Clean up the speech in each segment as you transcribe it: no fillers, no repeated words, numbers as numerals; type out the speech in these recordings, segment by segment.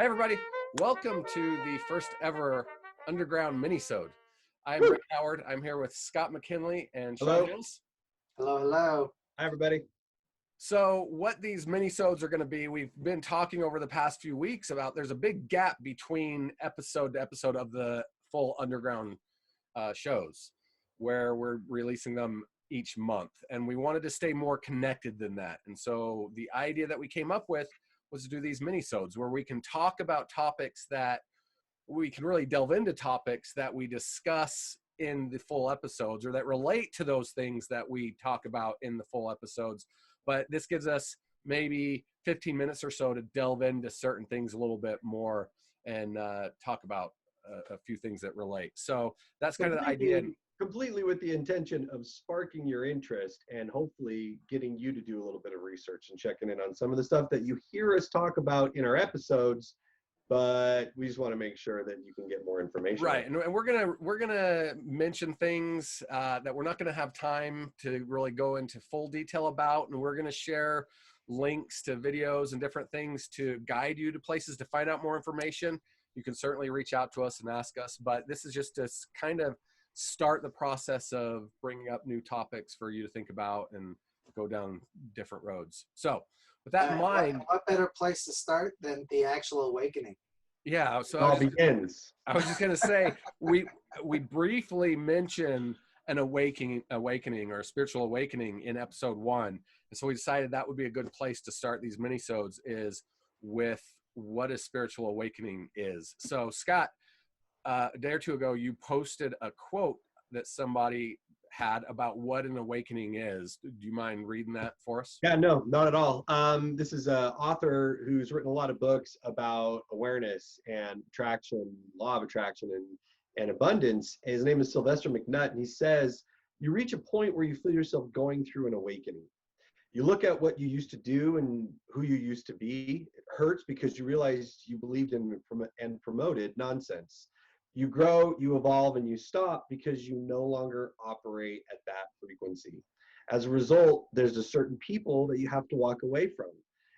Hi, everybody. Welcome to the first ever Underground Minisode. I'm Woo! Rick Howard. I'm here with Scott McKinley and Sean Hello. Hills. Hello, hello. Hi, everybody. So what these minisodes are going to be, we've been talking over the past few weeks about there's a big gap between episode to episode of the full Underground shows where we're releasing them each month. And we wanted to stay more connected than that. And so the idea that we came up with was to do these minisodes where we can talk about topics that we can really delve into topics that we discuss in the full episodes or that relate to those things that we talk about in the full episodes. But this gives us maybe 15 minutes or so to delve into certain things a little bit more and talk about a few things that relate. So that's kind of the idea. Completely with the intention of sparking your interest and hopefully getting you to do a little bit of research and checking in on some of the stuff that you hear us talk about in our episodes, but we just want to make sure that you can get more information. Right, and we're gonna mention things that we're not gonna have time to really go into full detail about, and we're gonna share links to videos and different things to guide you to places to find out more information. You can certainly reach out to us and ask us, but this is just to kind of start the process of bringing up new topics for you to think about and go down different roads. So with that in mind, what better place to start than the actual awakening? Yeah, so It all begins. I was just gonna say we briefly mentioned an awakening or a spiritual awakening in episode 1, and so we decided that would be a good place to start these minisodes is with what a spiritual awakening is. So Scott, a day or two ago, you posted a quote that somebody had about what an awakening is. Do you mind reading that for us? Yeah, no, not at all. This is an author who's written a lot of books about awareness and attraction, law of attraction, and abundance. His name is Sylvester McNutt, and he says, you reach a point where you feel yourself going through an awakening. You look at what you used to do and who you used to be. It hurts because you realize you believed in and promoted nonsense. You grow, you evolve, and you stop because you no longer operate at that frequency. As a result, there's a certain people that you have to walk away from.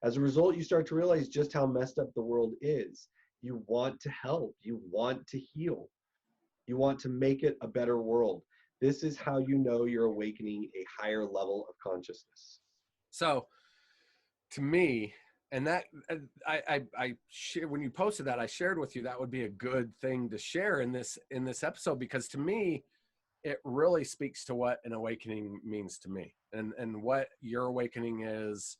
As a result, you start to realize just how messed up the world is. You want to help. You want to heal. You want to make it a better world. This is how you know you're awakening a higher level of consciousness. So, to me, and that when you posted that, I shared with you that would be a good thing to share in this episode, because to me, it really speaks to what an awakening means to me, and what your awakening is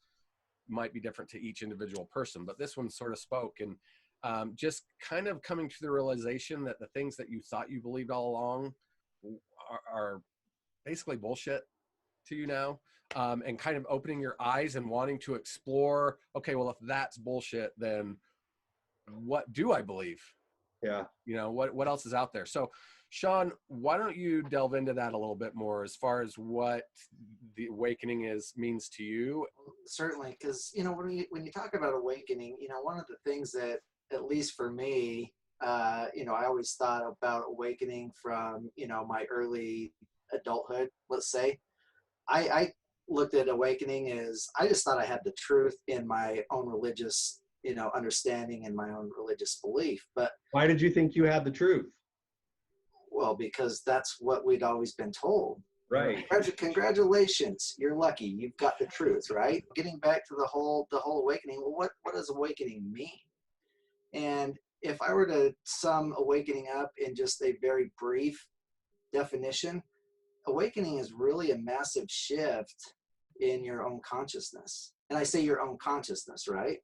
might be different to each individual person. But this one sort of spoke, and just kind of coming to the realization that the things that you thought you believed all along are basically bullshit to you now. And kind of opening your eyes and wanting to explore, okay, well, if that's bullshit, then what do I believe? Yeah. You know, what else is out there? So, Sean, why don't you delve into that a little bit more as far as what the awakening means to you? Certainly, because, when you talk about awakening, one of the things that, at least for me, I always thought about awakening from, my early adulthood, let's say. I looked at awakening as I just thought I had the truth in my own religious, understanding and my own religious belief. But why did you think you had the truth? Well, because that's what we'd always been told. Right. Congratulations, you're lucky. You've got the truth, right? Getting back to the whole awakening. Well, what does awakening mean? And if I were to sum awakening up in just a very brief definition, awakening is really a massive shift in your own consciousness. And I say your own consciousness, right?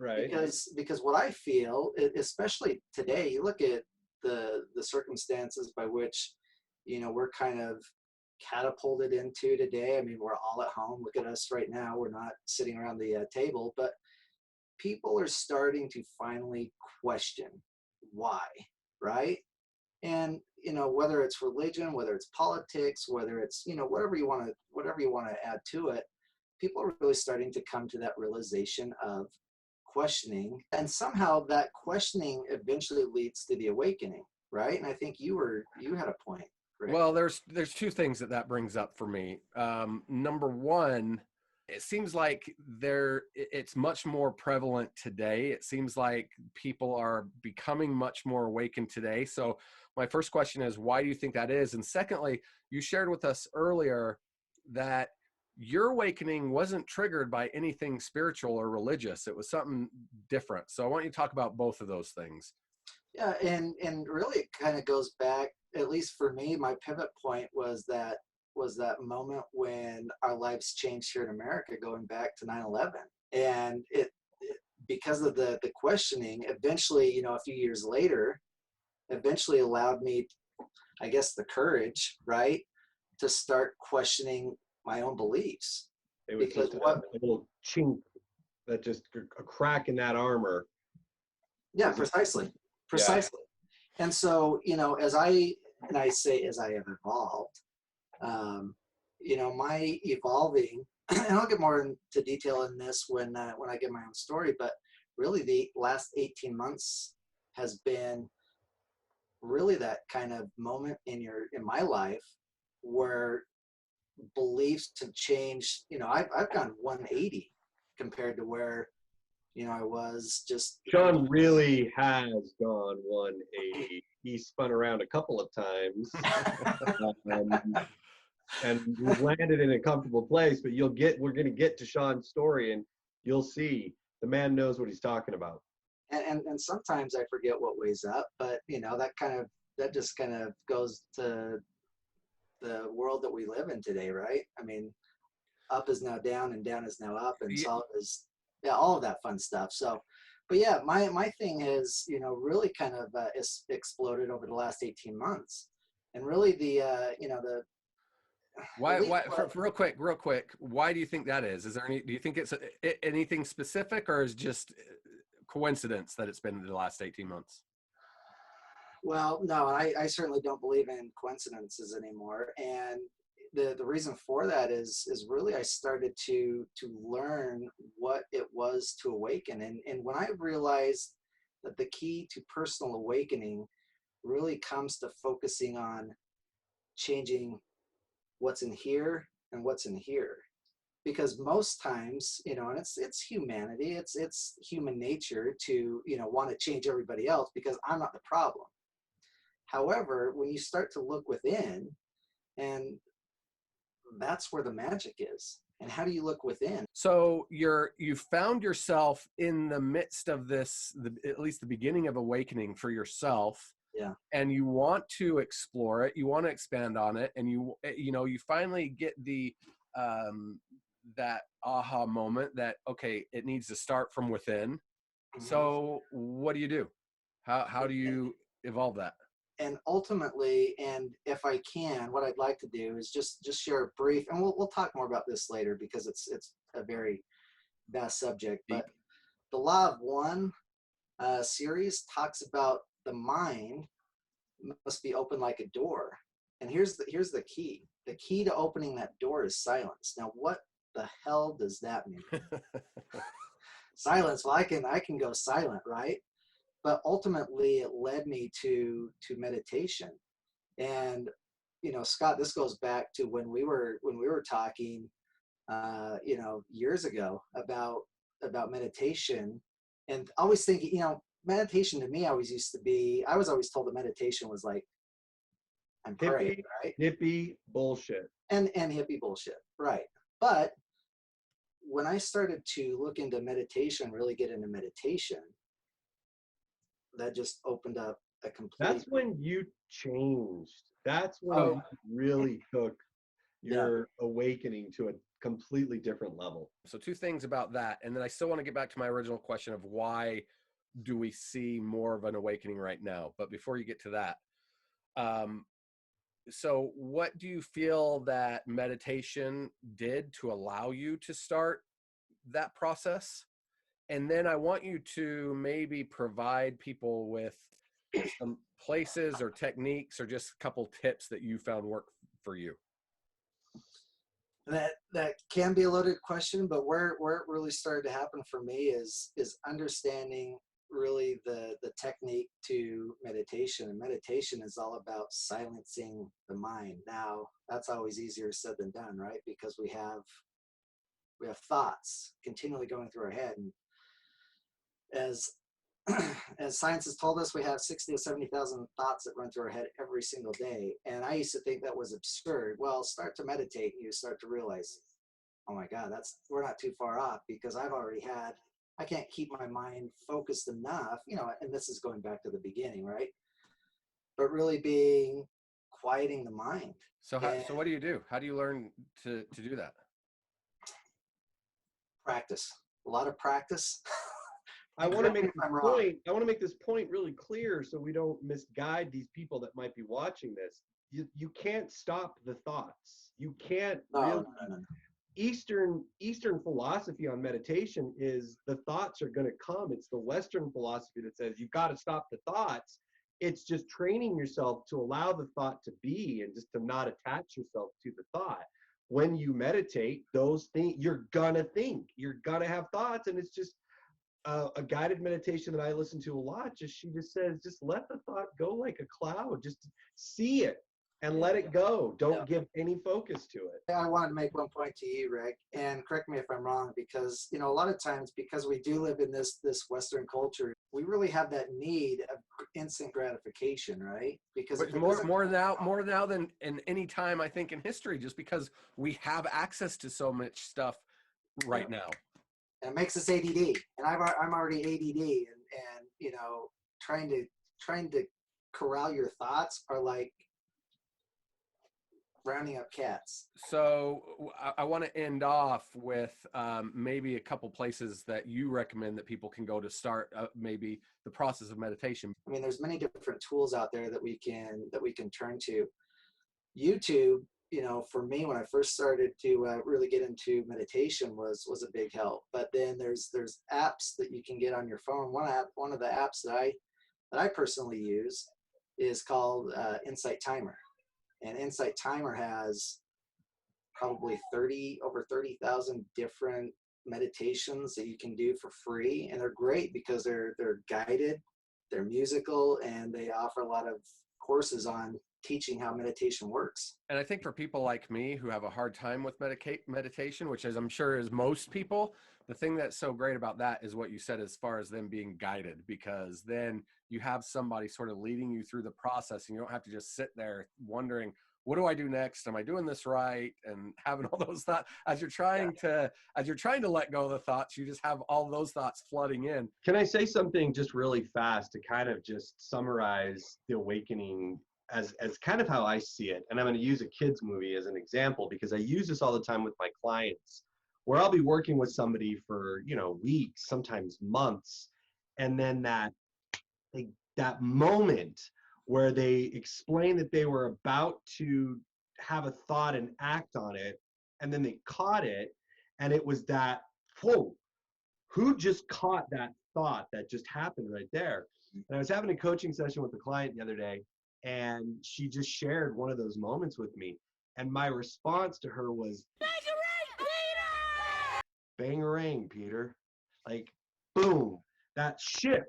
Right. Because what I feel, especially today, you look at the circumstances by which, we're kind of catapulted into today. I mean, we're all at home. Look at us right now. We're not sitting around the table, but people are starting to finally question why, right? And whether it's religion, whether it's politics, whether it's whatever you want to add to it, people are really starting to come to that realization of questioning, and somehow that questioning eventually leads to the awakening, right? And I think you had a point, Rick. Well, there's two things that brings up for me. Number one, it seems like it's much more prevalent today. It seems like people are becoming much more awakened today. So my first question is, why do you think that is? And secondly, you shared with us earlier that your awakening wasn't triggered by anything spiritual or religious. It was something different. So I want you to talk about both of those things. Yeah, and really it kind of goes back, at least for me, my pivot point was that moment when our lives changed here in America, going back to 9/11. And because of the questioning, eventually, a few years later, eventually allowed me, I guess, the courage, right, to start questioning my own beliefs. It was Because just a what little chink, that just a crack in that armor. Yeah, precisely. And so, as I have evolved, my evolving, and I'll get more into detail in this when I get my own story, but really the last 18 months has been really that kind of moment in my life where beliefs have changed. I've gone 180 compared to where, I was just. Sean really has gone 180. He spun around a couple of times. And we've landed in a comfortable place, but we're going to get to Sean's story, and you'll see the man knows what he's talking about. And sometimes I forget what way's up, but that just kind of goes to the world that we live in today, right? I mean, up is now down and down is now up, and solid is, all of that fun stuff. So, but yeah, my thing is, really kind of exploded over the last 18 months, and really the why real quick, why do you think that is? Do you think it's anything specific, or is just coincidence that it's been the last 18 months? Well, no, I certainly don't believe in coincidences anymore. And the reason for that is really I started to learn what it was to awaken. And when I realized that the key to personal awakening really comes to focusing on changing what's in here and what's in here. Because most times, and it's humanity, it's human nature to, want to change everybody else because I'm not the problem. However, when you start to look within, and that's where the magic is. And how do you look within? So you found yourself in the midst of this, at least the beginning of awakening for yourself. Yeah. And you want to explore it, you want to expand on it, and you finally get the that aha moment that, okay, it needs to start from within. Mm-hmm. So what do? How do you evolve that? And ultimately, and if I can, what I'd like to do is just share a brief, and we'll talk more about this later because it's a very vast subject. But the Law of One series talks about the mind must be open like a door. And here's the key. The key to opening that door is silence. Now, what the hell does that mean? Silence. Well, I can go silent, right? But ultimately, it led me to meditation. And Scott, this goes back to when we were talking, years ago about meditation, and always thinking, meditation to me I was always told that meditation was like I'm praying, right? Hippie bullshit. And hippie bullshit, right? But when I started to look into meditation, really get into meditation, that just opened up a complete. That's when you changed. That's when you really took your awakening to a completely different level. So two things about that. And then I still want to get back to my original question of why do we see more of an awakening right now? But before you get to that, so what do you feel that meditation did to allow you to start that process? And then I want you to maybe provide people with some places or techniques or just a couple tips that you found work for you. That can be a loaded question, but where it really started to happen for me is understanding really the technique to meditation. And meditation is all about silencing the mind. Now, that's always easier said than done, right? Because we have We have thoughts continually going through our head. And as as science has told us, we have 60 to 70,000 thoughts that run through our head every single day. And I used to think that was absurd. Well, start to meditate, and you start to realize, oh my God, we're not too far off, because I can't keep my mind focused enough, and this is going back to the beginning, right? But really quieting the mind. So what do you do? How do you learn to do that? Practice. A lot of practice. I want to make this point really clear so we don't misguide these people that might be watching this. You can't stop the thoughts. You can't No. Eastern philosophy on meditation is the thoughts are going to come. It's the Western philosophy that says you've got to stop the thoughts. It's just training yourself to allow the thought to be and just to not attach yourself to the thought. When you meditate, those things, you're gonna think, you're gonna have thoughts, and it's just a guided meditation that I listen to a lot. She just says, just let the thought go like a cloud. Just see it and let it go. Don't give any focus to it. I wanted to make one point to you, Rick, and correct me if I'm wrong, because a lot of times, because we do live in this Western culture, we really have that need of instant gratification, right? Because more now than in any time, I think, in history, just because we have access to so much stuff right now. And it makes us ADD, and I'm already ADD, and trying to corral your thoughts are like rounding up cats. So I want to end off with maybe a couple places that you recommend that people can go to start maybe the process of meditation. I mean, there's many different tools out there that we can turn to. YouTube, for me, when I first started to really get into meditation, was a big help. But then there's apps that you can get on your phone. One of the apps that I personally use is called Insight Timer. And Insight Timer has probably over 30,000 different meditations that you can do for free. And they're great because they're guided, they're musical, and they offer a lot of courses on teaching how meditation works. And I think for people like me who have a hard time with meditation, which is, I'm sure, is most people, the thing that's so great about that is what you said as far as them being guided, because then you have somebody sort of leading you through the process, and you don't have to just sit there wondering, what do I do next? Am I doing this right? And having all those thoughts as you're trying to let go of the thoughts, you just have all those thoughts flooding in. Can I say something just really fast to kind of just summarize the awakening as kind of how I see it? And I'm going to use a kids movie as an example, because I use this all the time with my clients, where I'll be working with somebody for, weeks, sometimes months. And then that moment where they explain that they were about to have a thought and act on it, and then they caught it, and it was that, whoa, who just caught that thought that just happened right there? And I was having a coaching session with a client the other day, and she just shared one of those moments with me. And my response to her was, Bangarang, Peter. Like, boom, that shift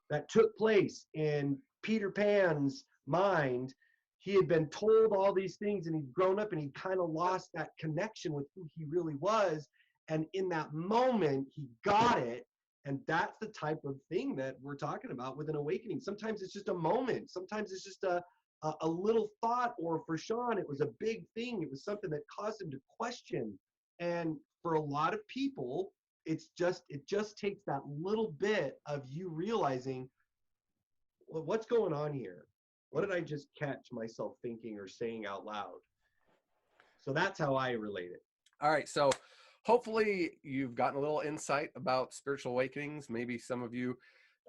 that took place in Peter Pan's mind. He had been told all these things, and he'd grown up, and he'd kind of lost that connection with who he really was. And in that moment, he got it. And that's the type of thing that we're talking about with an awakening. Sometimes it's just a moment. Sometimes it's just a little thought, or for Sean, it was a big thing. It was something that caused him to question. And for a lot of people, it just takes that little bit of you realizing, well, what's going on here? What did I just catch myself thinking or saying out loud? So that's how I relate it. All right. So hopefully you've gotten a little insight about spiritual awakenings. Maybe some of you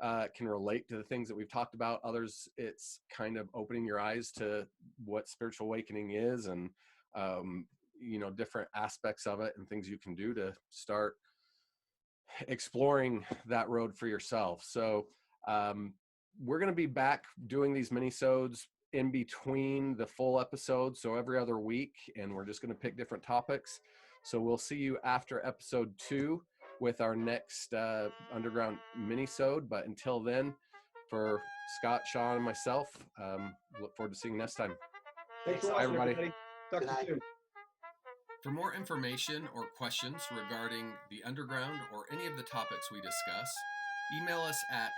can relate to the things that we've talked about. Others, it's kind of opening your eyes to what spiritual awakening is, and different aspects of it and things you can do to start exploring that road for yourself. So we're going to be back doing these minisodes in between the full episode, so every other week, and we're just going to pick different topics. So we'll see you after episode 2 with our next underground minisode. But until then, for Scott, Sean, and myself, look forward to seeing you next time. Thanks for watching, everybody. Talk to you soon. For more information or questions regarding the underground or any of the topics we discuss, email us at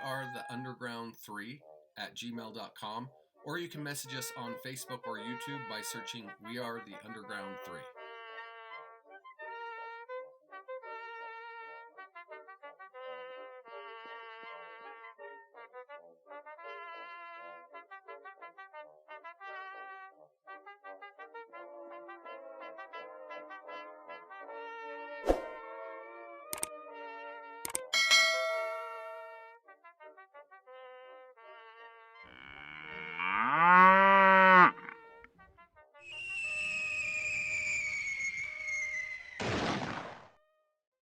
wearetheunderground3@gmail.com, or you can message us on Facebook or YouTube by searching We Are the Underground 3.